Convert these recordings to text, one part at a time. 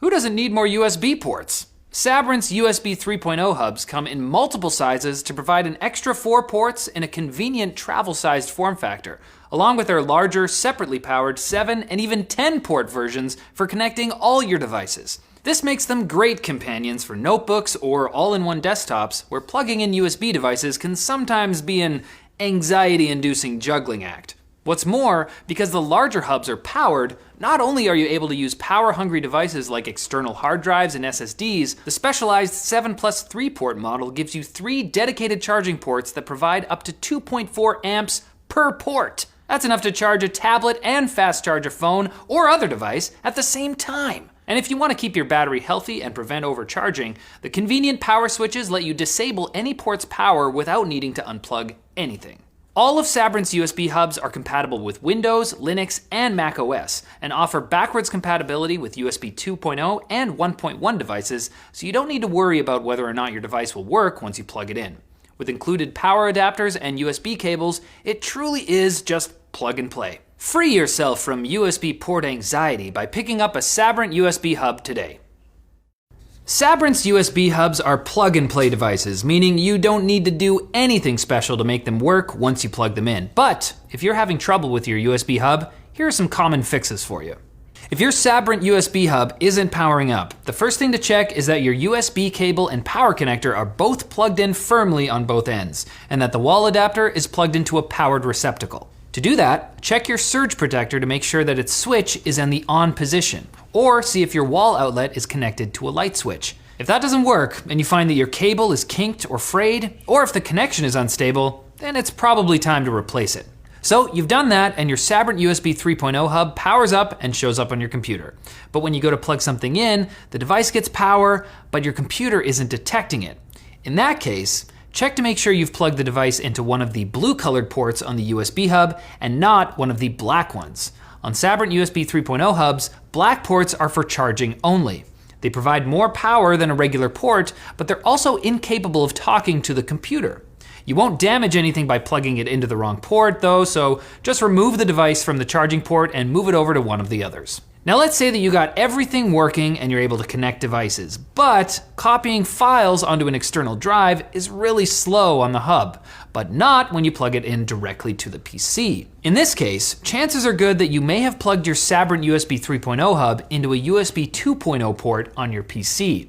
Who doesn't need more USB ports? Sabrent's USB 3.0 hubs come in multiple sizes to provide an extra 4 ports in a convenient travel-sized form factor, along with their larger, separately powered 7 and even 10 port versions for connecting all your devices. This makes them great companions for notebooks or all-in-one desktops, where plugging in USB devices can sometimes be an anxiety-inducing juggling act. What's more, because the larger hubs are powered, not only are you able to use power-hungry devices like external hard drives and SSDs, the specialized 7+3 port model gives you 3 dedicated charging ports that provide up to 2.4 amps per port. That's enough to charge a tablet and fast charge a phone or other device at the same time. And if you want to keep your battery healthy and prevent overcharging, the convenient power switches let you disable any port's power without needing to unplug anything. All of Sabrent's USB hubs are compatible with Windows, Linux, and Mac OS, and offer backwards compatibility with USB 2.0 and 1.1 devices, so you don't need to worry about whether or not your device will work once you plug it in. With included power adapters and USB cables, it truly is just plug and play. Free yourself from USB port anxiety by picking up a Sabrent USB hub today. Sabrent's USB hubs are plug-and-play devices, meaning you don't need to do anything special to make them work once you plug them in. But if you're having trouble with your USB hub, here are some common fixes for you. If your Sabrent USB hub isn't powering up, the first thing to check is that your USB cable and power connector are both plugged in firmly on both ends, and that the wall adapter is plugged into a powered receptacle. To do that, check your surge protector to make sure that its switch is in the on position, or see if your wall outlet is connected to a light switch. If that doesn't work, and you find that your cable is kinked or frayed, or if the connection is unstable, then it's probably time to replace it. So you've done that, and your Sabrent USB 3.0 hub powers up and shows up on your computer. But when you go to plug something in, the device gets power, but your computer isn't detecting it. In that case, check to make sure you've plugged the device into one of the blue-colored ports on the USB hub and not one of the black ones. On Sabrent USB 3.0 hubs, black ports are for charging only. They provide more power than a regular port, but they're also incapable of talking to the computer. You won't damage anything by plugging it into the wrong port though, so just remove the device from the charging port and move it over to one of the others. Now let's say that you got everything working and you're able to connect devices, but copying files onto an external drive is really slow on the hub, but not when you plug it in directly to the PC. In this case, chances are good that you may have plugged your Sabrent USB 3.0 hub into a USB 2.0 port on your PC.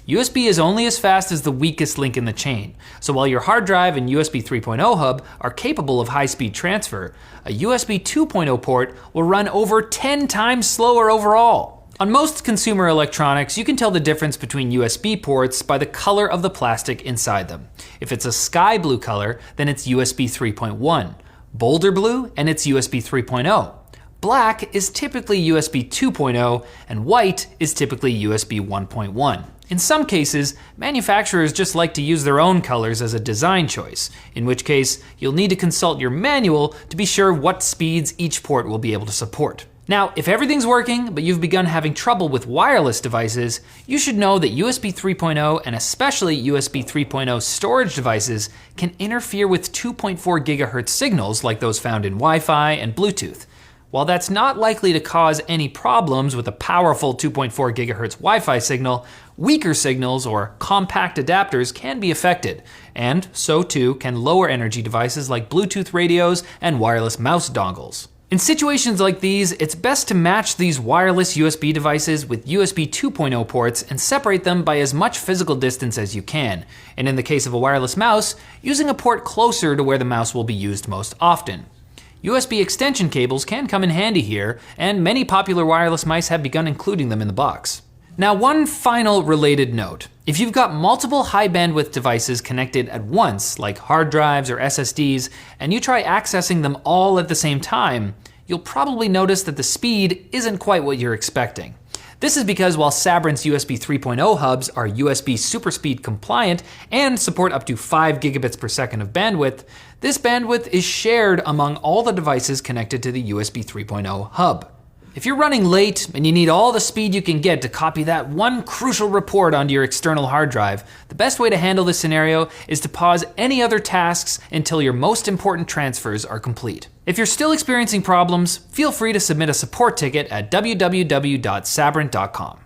USB is only as fast as the weakest link in the chain, so while your hard drive and USB 3.0 hub are capable of high-speed transfer, a USB 2.0 port will run over 10 times slower overall. On most consumer electronics, you can tell the difference between USB ports by the color of the plastic inside them. If it's a sky blue color, then it's USB 3.1. Boulder blue, and it's USB 3.0. Black is typically USB 2.0, and white is typically USB 1.1. In some cases, manufacturers just like to use their own colors as a design choice, in which case you'll need to consult your manual to be sure what speeds each port will be able to support. Now, if everything's working, but you've begun having trouble with wireless devices, you should know that USB 3.0 and especially USB 3.0 storage devices can interfere with 2.4 gigahertz signals like those found in Wi-Fi and Bluetooth. While that's not likely to cause any problems with a powerful 2.4 gigahertz Wi-Fi signal, weaker signals or compact adapters can be affected, and so too can lower energy devices like Bluetooth radios and wireless mouse dongles. In situations like these, it's best to match these wireless USB devices with USB 2.0 ports and separate them by as much physical distance as you can, and in the case of a wireless mouse, using a port closer to where the mouse will be used most often. USB extension cables can come in handy here, and many popular wireless mice have begun including them in the box. Now, one final related note. If you've got multiple high bandwidth devices connected at once, like hard drives or SSDs, and you try accessing them all at the same time, you'll probably notice that the speed isn't quite what you're expecting. This is because while Sabrent's USB 3.0 hubs are USB SuperSpeed compliant and support up to 5 gigabits per second of bandwidth, this bandwidth is shared among all the devices connected to the USB 3.0 hub. If you're running late and you need all the speed you can get to copy that one crucial report onto your external hard drive, the best way to handle this scenario is to pause any other tasks until your most important transfers are complete. If you're still experiencing problems, feel free to submit a support ticket at www.sabrent.com.